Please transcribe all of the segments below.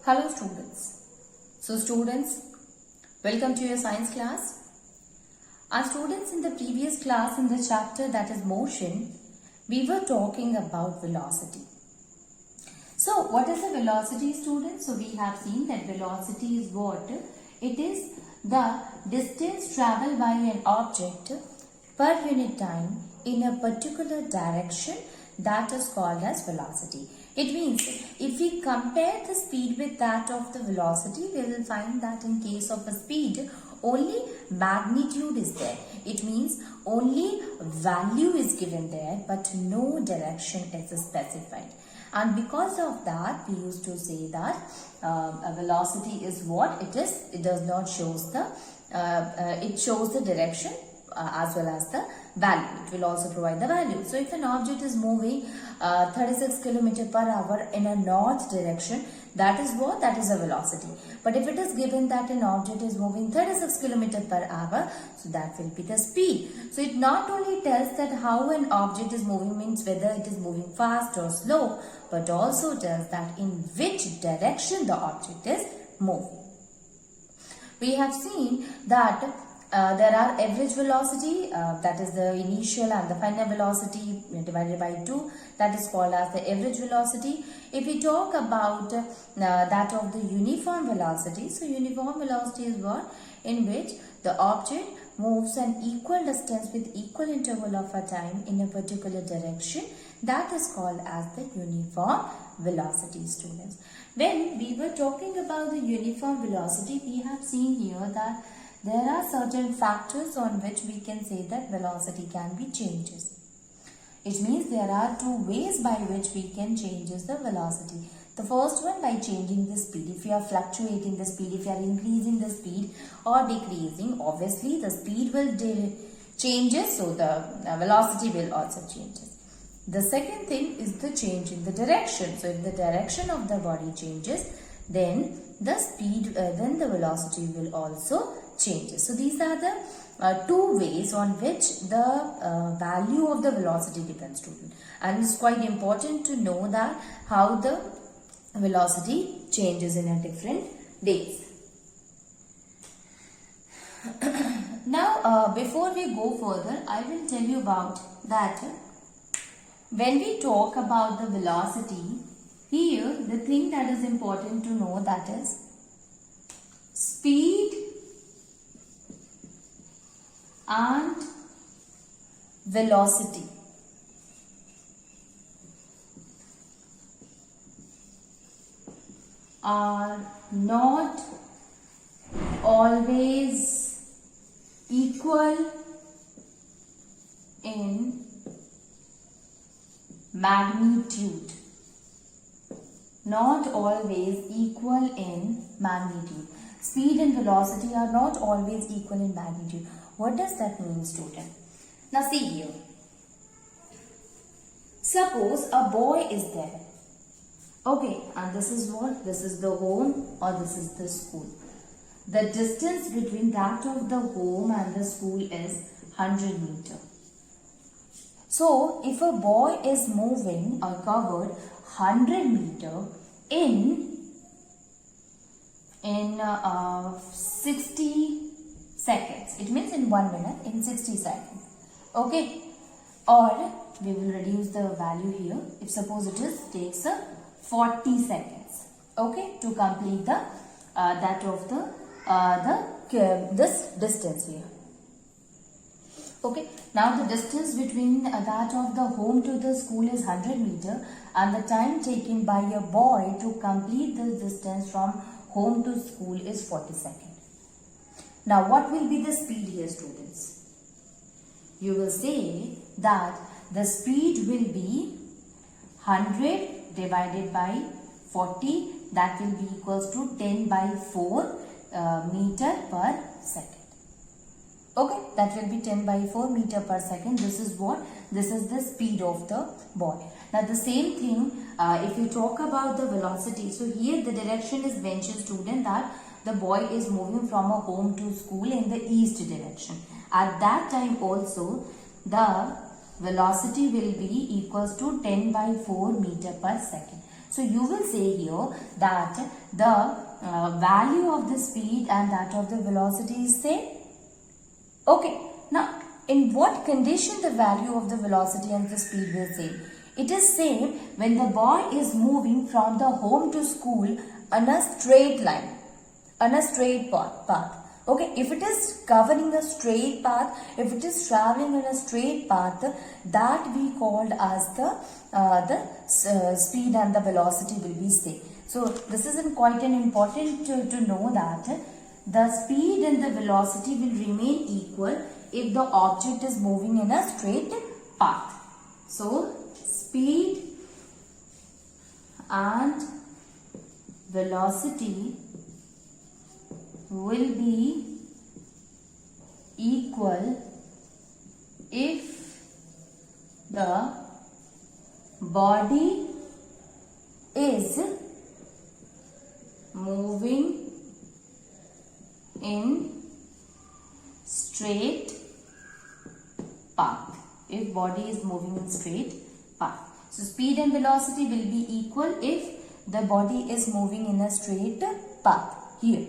Hello students. So students, welcome to your science class. Our students, in the previous class in the chapter that is motion, we were talking about velocity. So what is the velocity, students? So we have seen that velocity is what? It is the distance traveled by an object per unit time in a particular direction, that is called as velocity. It means if we compare the speed with that of the velocity, we will find that in case of a speed, only magnitude is there. It means only value is given there, but no direction is specified. And because of that, we used to say that a velocity is what it is. It does not shows the, it shows the direction as well as the value. It will also provide the value. So if an object is moving 36 km per hour in a north direction, that is what? That is a velocity. But if it is given that an object is moving 36 km per hour, so that will be the speed. So it not only tells that how an object is moving, means whether it is moving fast or slow, but also tells that in which direction the object is moving. We have seen that there are average velocity, that is the initial and the final velocity divided by 2, that is called as the average velocity. If we talk about that of the uniform velocity, so uniform velocity is what? In which the object moves an equal distance with equal interval of a time in a particular direction, that is called as the uniform velocity, students. When we were talking about the uniform velocity, we have seen here that there are certain factors on which we can say that velocity can be changes. It means there are two ways by which we can change the velocity. The first one, by changing the speed. If you are fluctuating the speed, if you are increasing the speed or decreasing, obviously the speed will changes, so the velocity will also changes. The second thing is the change in the direction. So if the direction of the body changes, then the speed, then the velocity will also changes. So these are the two ways on which the value of the velocity depends, student. And it's quite important to know that how the velocity changes in a different days. Now, before we go further, I will tell you about that when we talk about the velocity, here the thing that is important to know, that is speed and velocity. Are not always equal in magnitude. Not always equal in magnitude. Speed and velocity are not always equal in magnitude. What does that mean, student? Now see here. Suppose a boy is there. Okay, and this is what? This is the home or this is the school. The distance between that of the home and the school is 100 meters. So, if a boy is moving or covered 100 meters in 60 seconds, it means in 1 minute, in 60 seconds. Okay, or we will reduce the value here. If suppose it is takes 40 seconds, okay, to complete the that of the this distance here. Okay, now the distance between that of the home to the school is 100 meters, and the time taken by a boy to complete this distance from home to school is 40 seconds. Now what will be the speed here, students? You will say that the speed will be 100 divided by 40, that will be equals to 10 by 4 meter per second. Okay, that will be 10 by 4 meter per second. This is what? This is the speed of the boy. Now the same thing, if you talk about the velocity, so here the direction is mentioned, student, that the boy is moving from a home to school in the east direction. At that time also, the velocity will be equals to 10 by 4 meter per second. So you will say here that the value of the speed and that of the velocity is same. Okay, now in what condition the value of the velocity and the speed will same? It is same when the boy is moving from the home to school on a straight line, on a straight path. Okay, if it is covering a straight path, if it is traveling in a straight path, that we called as the speed and the velocity will be same. So this is quite an important to know that the speed and the velocity will remain equal if the object is moving in a straight path. So speed and velocity will be equal if the body is moving in straight path. If body is moving in straight path. So speed and velocity will be equal if the body is moving in a straight path here.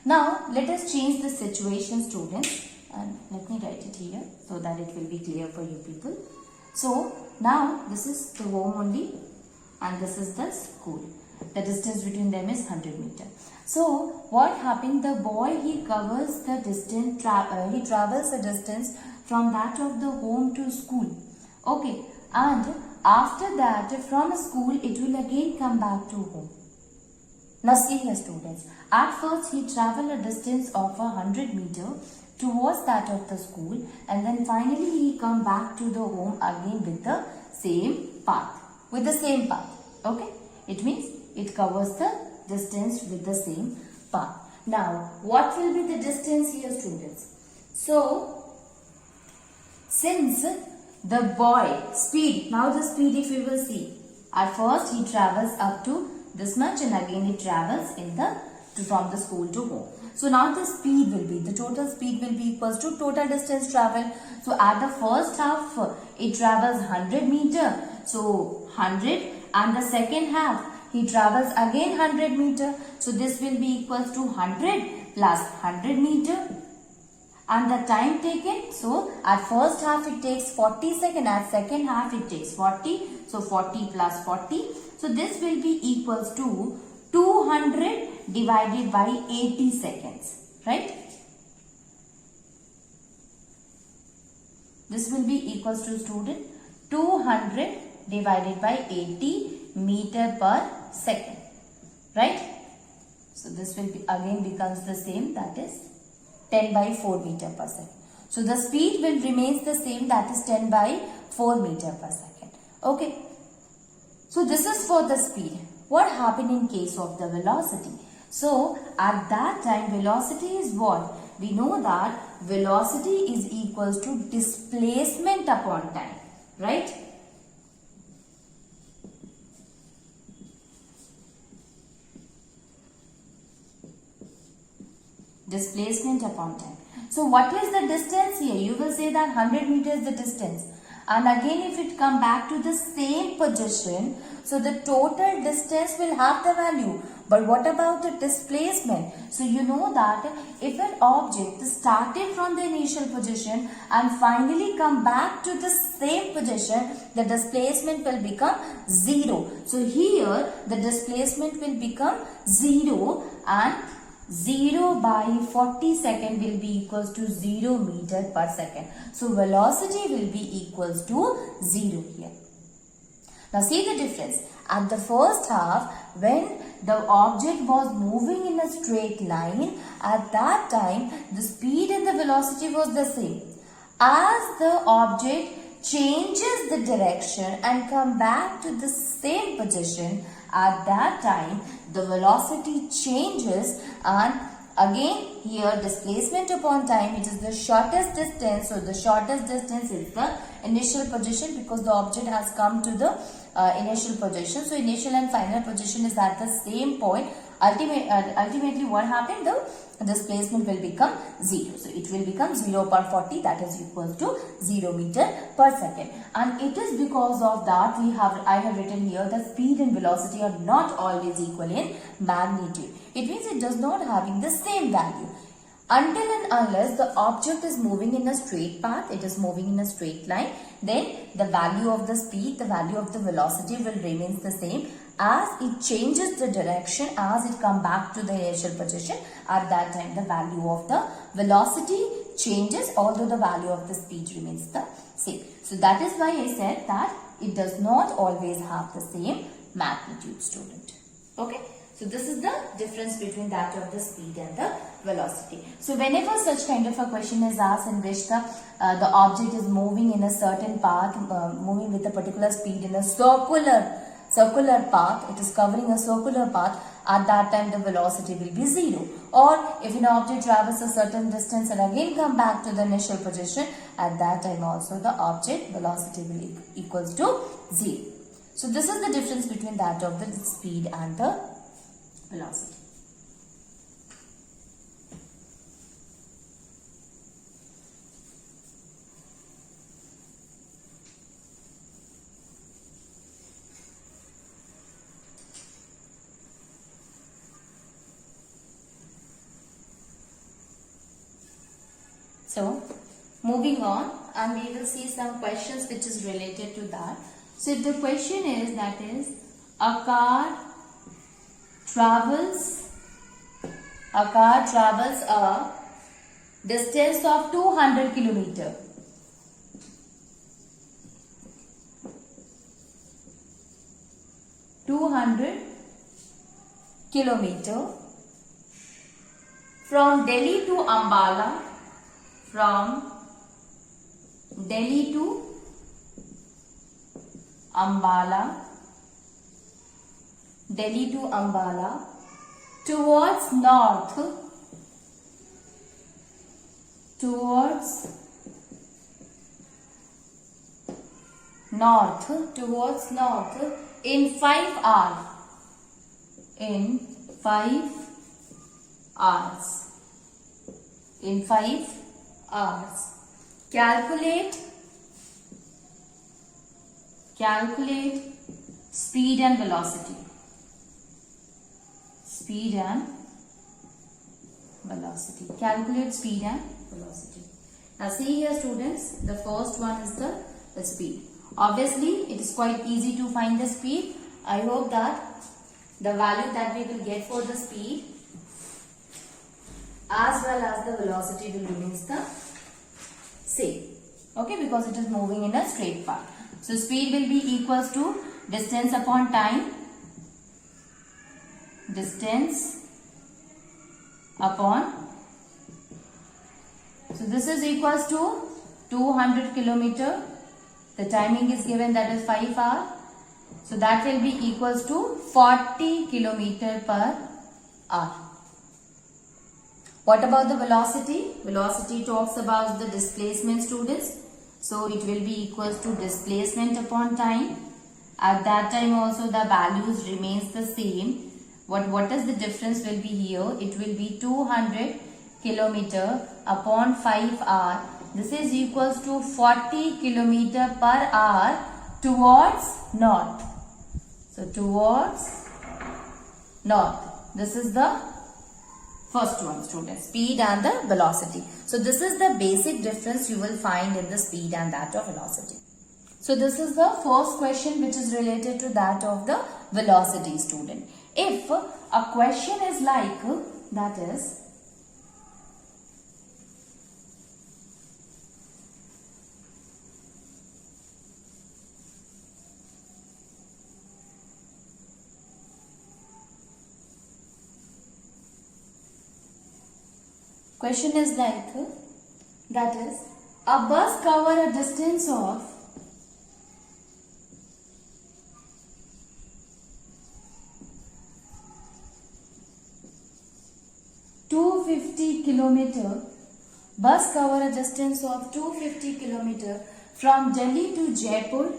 Now let us change the situation, students, and let me write it here so that it will be clear for you people. So now this is the home only and this is the school. The distance between them is 100 meters. So what happened? The boy, he covers the distance, he travels the distance from that of the home to school. Okay, and after that from school it will again come back to home. Now see here, students, at first he traveled a distance of 100 meters towards that of the school, and then finally he come back to the home again with the same path. Okay, it means it covers the distance with the same path. Now what will be the distance here, students? So since the boy speed, now the speed if you will see, at first he travels up to this much and again he travels in from the school to home. So now the speed will be, the total speed will be equals to total distance traveled. So at the first half it travels 100 meters. So 100, and the second half he travels again 100 meters. So this will be equals to 100 plus 100 meters. And the time taken, so at first half it takes 40 seconds, at second half it takes 40. So 40 plus 40. So this will be equals to 200 divided by 80 seconds, right? This will be equals to, student, 200 divided by 80 meter per second, right? So this will be again becomes the same, that is 10 by 4 meter per second. So the speed will remains the same, that is 10 by 4 meter per second. Okay. So this is for the speed. What happened in case of the velocity? So at that time velocity is what? We know that velocity is equals to displacement upon time, right? Displacement upon time. So what is the distance here? You will say that 100 meters is the distance. And again if it come back to the same position, so the total distance will have the value. But what about the displacement? So you know that if an object started from the initial position and finally come back to the same position, the displacement will become 0. So here the displacement will become 0 and 0 by 40 second will be equals to 0 meter per second. So velocity will be equals to 0 here. Now see the difference. At the first half, when the object was moving in a straight line, at that time the speed and the velocity was the same. As the object changes the direction and come back to the same position, at that time the velocity changes, and again here displacement upon time, it is the shortest distance. So the shortest distance is the initial position because the object has come to the initial position. So initial and final position is at the same point. Ultimately what happened? The displacement will become 0. So it will become 0 per 40, that is equal to 0 meter per second. And it is because of that I have written here the speed and velocity are not always equal in magnitude. It means it does not having the same value. Until and unless the object is moving in a straight path, it is moving in a straight line, then the value of the speed, the value of the velocity will remain the same. As it changes the direction, as it come back to the initial position, at that time the value of the velocity changes, although the value of the speed remains the same. So that is why I said that it does not always have the same magnitude, student. Okay. So this is the difference between that of the speed and the velocity. So whenever such kind of a question is asked in which the object is moving in a certain path, moving with a particular speed in a circular path, it is covering a circular path, at that time the velocity will be 0. Or if an object travels a certain distance and again come back to the initial position, at that time also the object velocity will equals to 0. So this is the difference between that of the speed and the velocity. So moving on, and we will see some questions which is related to that. So if the question is, that is, a car travels a distance of 200 kilometer. From Delhi to Ambala. From Delhi to Ambala. Towards north in 5 hours. Calculate speed and velocity. Calculate speed and velocity. Now see here, students, the first one is the speed. Obviously it is quite easy to find the speed. I hope that the value that we will get for the speed as well as the velocity will remain the same. Okay, because it is moving in a straight path. So speed will be equals to distance upon time. So this is equals to 200 kilometer. The timing is given, that is 5 hours. So that will be equals to 40 kilometer per hour. What about the velocity? Velocity talks about the displacement, students. So it will be equals to displacement upon time. At that time also the values remains the same. What is the difference will be here? It will be 200 kilometer upon 5 hours. This is equals to 40 kilometer per hour towards north. So towards north. This is the first one, students, speed and the velocity. So this is the basic difference you will find in the speed and that of velocity. So this is the first question which is related to that of the velocity, student. If a question is like, that is, question is like, that is, a bus cover a distance of 250 kilometer. Bus cover a distance of 250 kilometer from Delhi to Jaipur.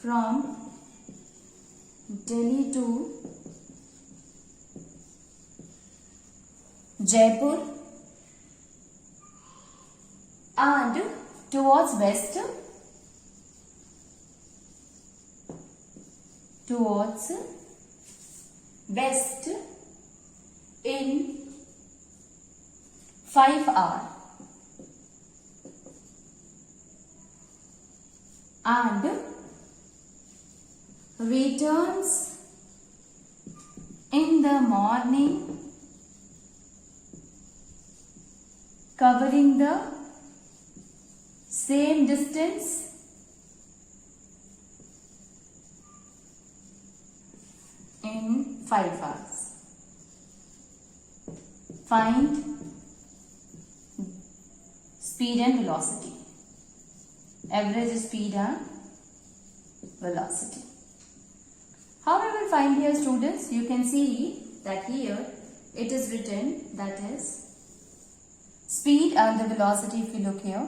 from Delhi to Jaipur and towards west in 5 hours and returns in the morning covering the same distance in 5 hours. Find speed and velocity. Average speed and velocity. How we will find here, students? You can see that here it is written, that is speed and the velocity. If you look here,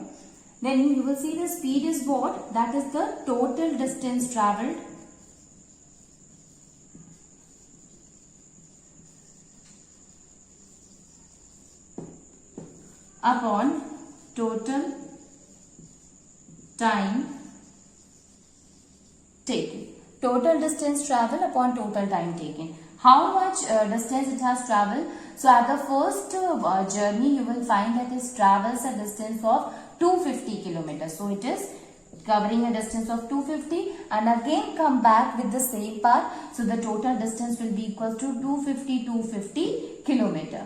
then you will see the speed is what? That is the total distance travelled upon total time taken. Total distance travel upon total time taken. How much distance it has travelled? So at the first journey you will find that it travels a distance of 250 kilometers. So it is covering a distance of 250 and again come back with the same path. So the total distance will be equal to 250 kilometer.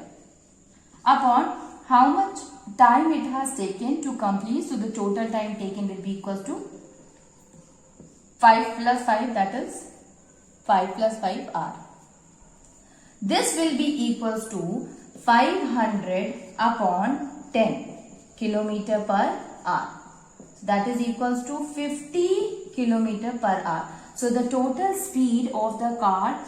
Upon how much time it has taken to complete, so the total time taken will be equal to 5 plus 5, that is 5 plus 5 hour. This will be equals to 500 upon 10 kilometer per hour. That is equals to 50 kilometer per hour. So the total speed of the car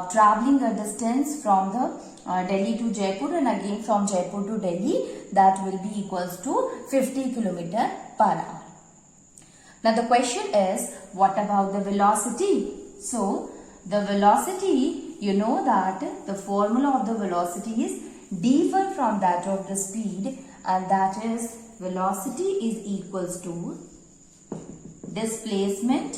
traveling a distance from the Delhi to Jaipur and again from Jaipur to Delhi, that will be equals to 50 kilometer per hour. Now the question is, what about the velocity? So the velocity, you know that the formula of the velocity is different from that of the speed, and that is velocity is equals to displacement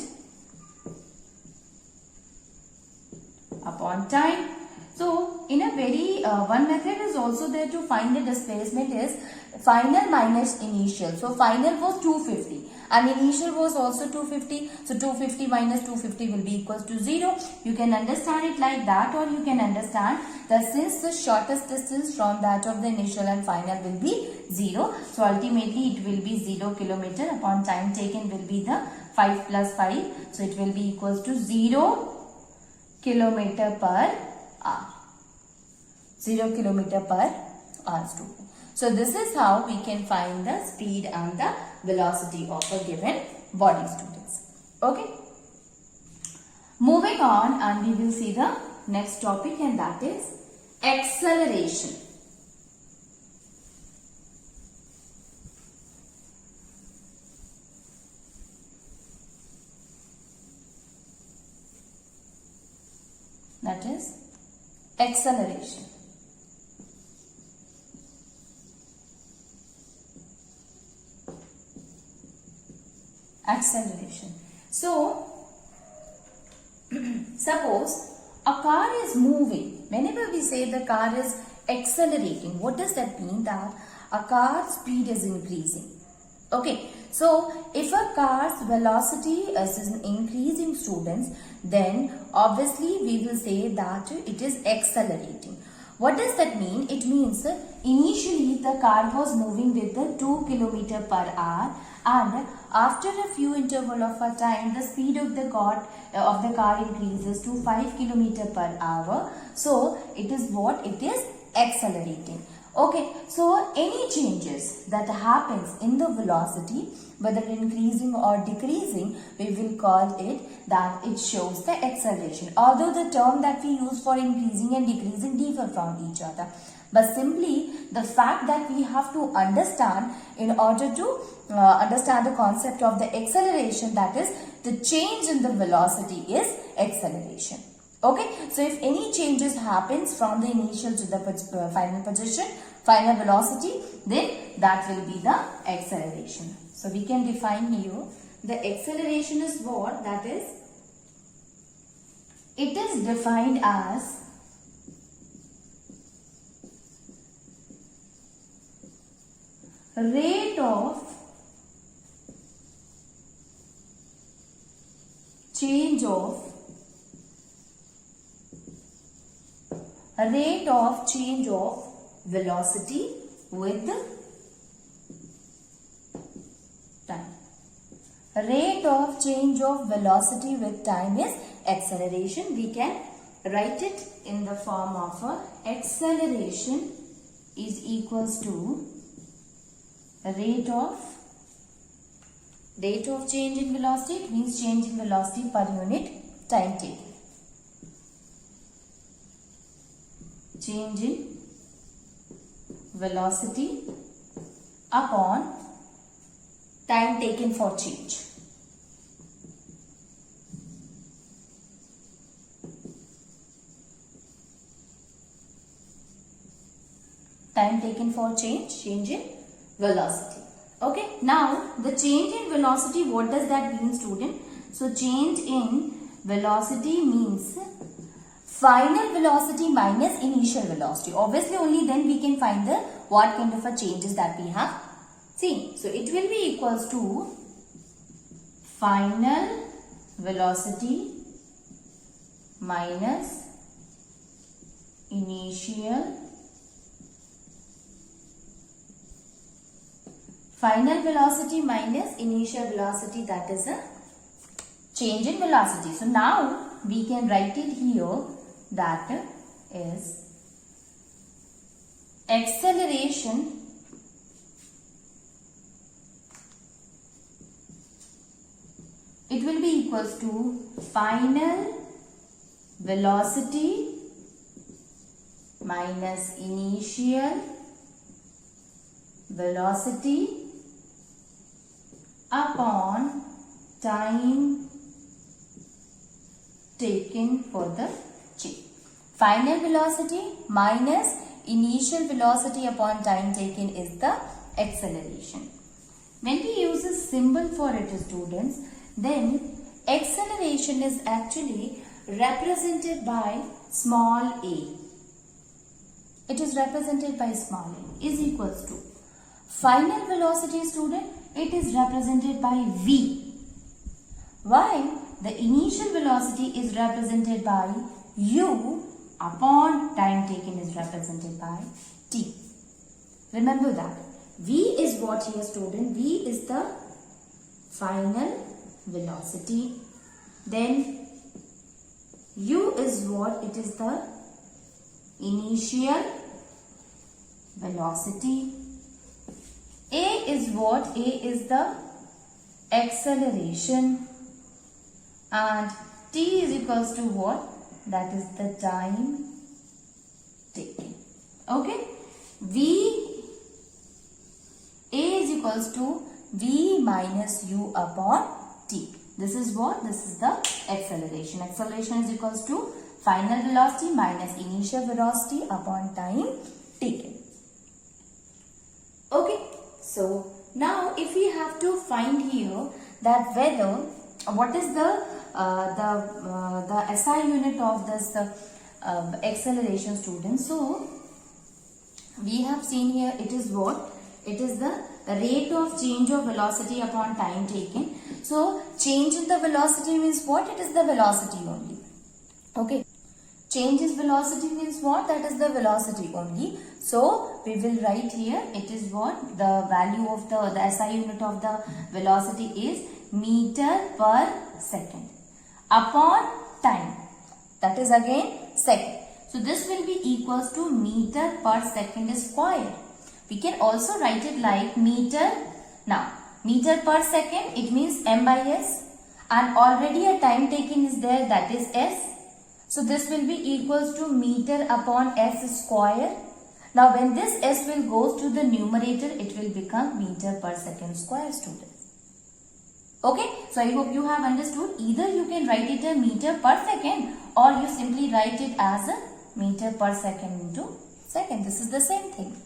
upon time. So in a very one method is also there to find the displacement is final minus initial. So final was 250 and initial was also 250. So 250 minus 250 will be equals to 0. You can understand it like that, or you can understand that since the shortest distance from that of the initial and final will be 0. So ultimately it will be 0 kilometer upon time taken will be the 5 plus 5. So it will be equals to 0 kilometer per hour. 0 kilometer per hour, student. So this is how we can find the speed and the velocity of a given body, students. Okay. Moving on, and we will see the next topic, and that is acceleration. That is acceleration. Acceleration. So, suppose a car is moving. Whenever we say the car is accelerating, what does that mean? That a car's speed is increasing. Okay. So, if a car's velocity is increasing, students, then obviously we will say that it is accelerating. What does that mean? It means initially the car was moving with the 2 km per hour, and after a few interval of a time the speed of the car increases to 5 km per hour. So it is what? It is accelerating. Okay, so any changes that happens in the velocity, whether increasing or decreasing, we will call it that it shows the acceleration. Although the term that we use for increasing and decreasing differ from each other, but simply the fact that we have to understand in order to understand the concept of the acceleration, that is the change in the velocity is acceleration. Okay, so if any changes happens from the initial to the final position, final velocity, then that will be the acceleration. So we can define here the acceleration is what? That is, it is defined as rate of change of velocity with time. Rate of change of velocity with time is acceleration. We can write it in the form of a acceleration is equals to rate of change in velocity. It means change in velocity per unit time taken. Change in velocity upon time taken for change. Time taken for change in velocity. Okay, now the change in velocity, what does that mean, student? So change in velocity means final velocity minus initial velocity. Obviously only then we can find the what kind of a changes that we have seen. So it will be equals to final velocity minus initial velocity, that is a change in velocity. So now we can write it here, that is acceleration it will be equals to final velocity minus initial velocity upon time taken for the change. Final velocity minus initial velocity upon time taken is the acceleration. When we use a symbol for it, students, then acceleration is actually represented by small a. It is represented by small a is equals to final velocity, student, it is represented by v, while the initial velocity is represented by u upon time taken is represented by t. Remember that v is what here, student? V is the final velocity, then u is what? It is the initial velocity. A is what? A is the acceleration, and t is equals to what? That is the time taken. Okay, A is equals to v minus u upon t. This is what? This is the acceleration. Acceleration is equals to final velocity minus initial velocity upon time taken. Okay, so now if we have to find here that whether what is the SI unit of this acceleration, students. So we have seen here it is what? It is the rate of change of velocity upon time taken. So change in the velocity means what? It is the velocity only. Okay. Change in velocity means what? That is the velocity only. So we will write here, it is what? The value of the SI unit of the velocity is meter per second upon time. That is again second. So this will be equals to meter per second square. We can also write it like meter. Now meter per second, it means m by s, and already a time taken is there, that is s. So this will be equals to meter upon s square. Now when this s will goes to the numerator, it will become meter per second square, students. Okay, so I hope you have understood. Either you can write it a meter per second or you simply write it as a meter per second into second. This is the same thing.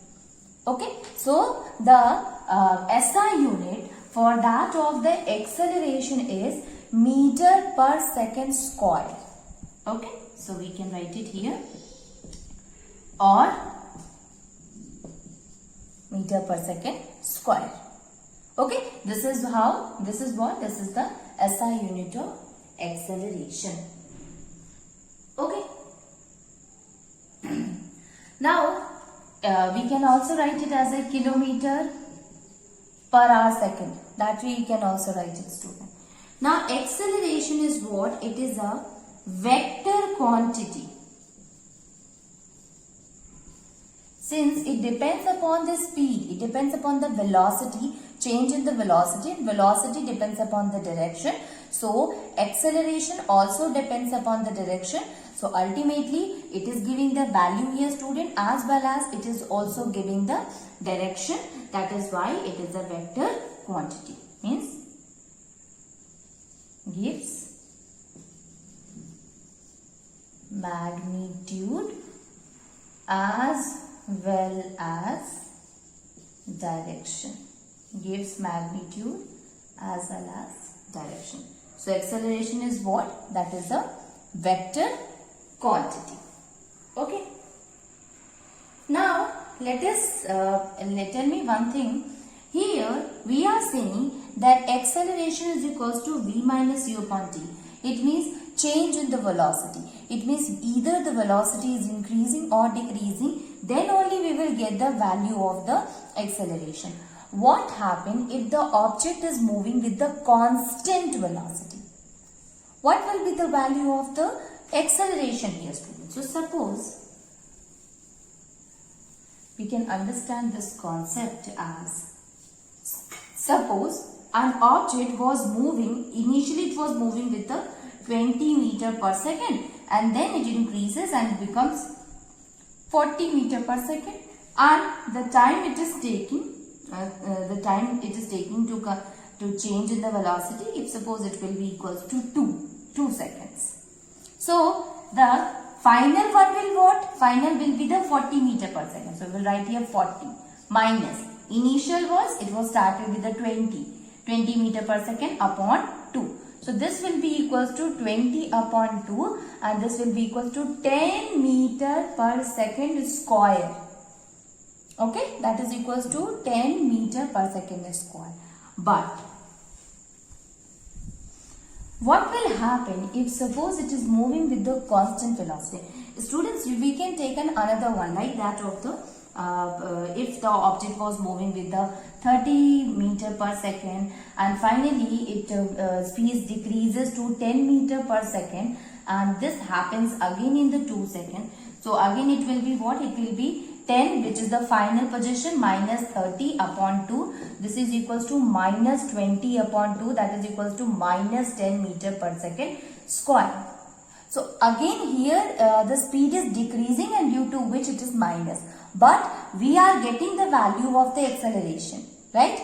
Okay, so the SI unit for that of the acceleration is meter per second square. Okay, so we can write it here, or meter per second square. Okay, this is the SI unit of acceleration. Okay. Now we can also write it as a kilometer per hour second. That way you can also write it, student. Now acceleration is what? It is a vector quantity. Since it depends upon the speed, it depends upon the velocity, change in the velocity, and velocity depends upon the direction. So acceleration also depends upon the direction. So ultimately it is giving the value here, student, as well as it is also giving the direction. That is why it is a vector quantity. Means gives magnitude as well as direction. Gives magnitude as well as direction. So acceleration is what? That is a vector quantity. Okay. Now tell me one thing. Here we are saying that acceleration is equals to v minus u upon t. It means change in the velocity. It means either the velocity is increasing or decreasing, then only we will get the value of the acceleration. What happens if the object is moving with the constant velocity? What will be the value of the acceleration here, students? So suppose we can understand this concept as, suppose an object was moving, initially it was moving with the 20 meter per second, and then it increases and becomes 40 meter per second, and the time it is taking to change in the velocity, if suppose it will be equals to 2 seconds. So the final one will what? Final will be the 40 meter per second. So we will write here 40 minus initial was, it was started with the 20 meter per second upon 2. So this will be equals to 20 upon 2, and this will be equals to 10 meter per second square. Okay, that is equals to 10 meter per second square. But what will happen if suppose it is moving with the constant velocity? Students, we can take another one like that of the if the object was moving with the 30 meter per second, and finally it speed decreases to 10 meter per second, and this happens again in the 2 seconds. So again it will be what? It will be 10, which is the final position, minus 30 upon 2. This is equals to minus 20 upon 2. That is equals to minus 10 meter per second square. So again here the speed is decreasing, and due to which it is minus. But we are getting the value of the acceleration, right?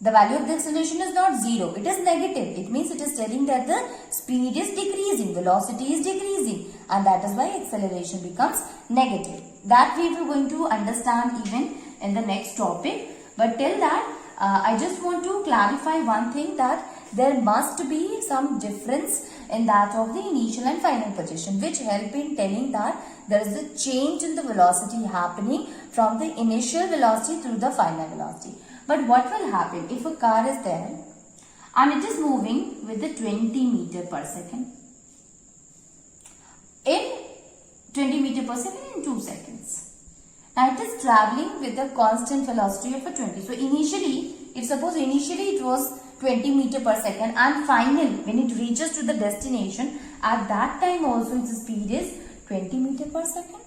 The value of the acceleration is not 0. It is negative. It means it is telling that the speed is decreasing, velocity is decreasing, and that is why acceleration becomes negative. That we will going to understand even in the next topic. But till that, I just want to clarify one thing, that there must be some difference in that of the initial and final position, which help in telling that there is a change in the velocity happening from the initial velocity through the final velocity. But what will happen if a car is there and it is moving with the 20 meter per second in 20 meter per second in 2 seconds. Now it is traveling with a constant velocity of a 20. So initially, if suppose initially it was 20 meter per second, and final when it reaches to the destination, at that time also its speed is 20 meter per second,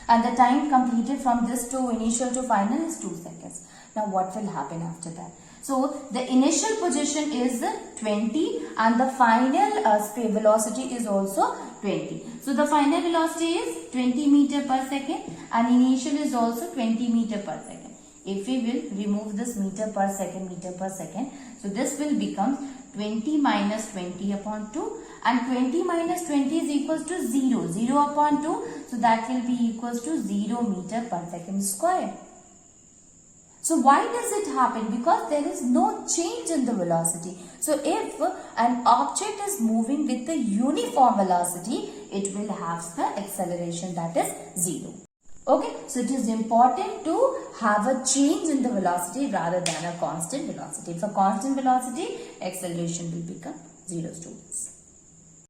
and the time completed from this to initial to final is 2 seconds. Now what will happen after that? So the initial position is 20 and the final velocity is also 20. So the final velocity is 20 meter per second and initial is also 20 meter per second. If we will remove this meter per second, so this will become 20 minus 20 upon 2 and 20 minus 20 is equals to 0. 0 upon 2, so that will be equals to 0 meter per second square. So why does it happen? Because there is no change in the velocity. So if an object is moving with the uniform velocity, it will have the acceleration that is 0. Okay, so it is important to have a change in the velocity rather than a constant velocity. For constant velocity, acceleration will become 0, students.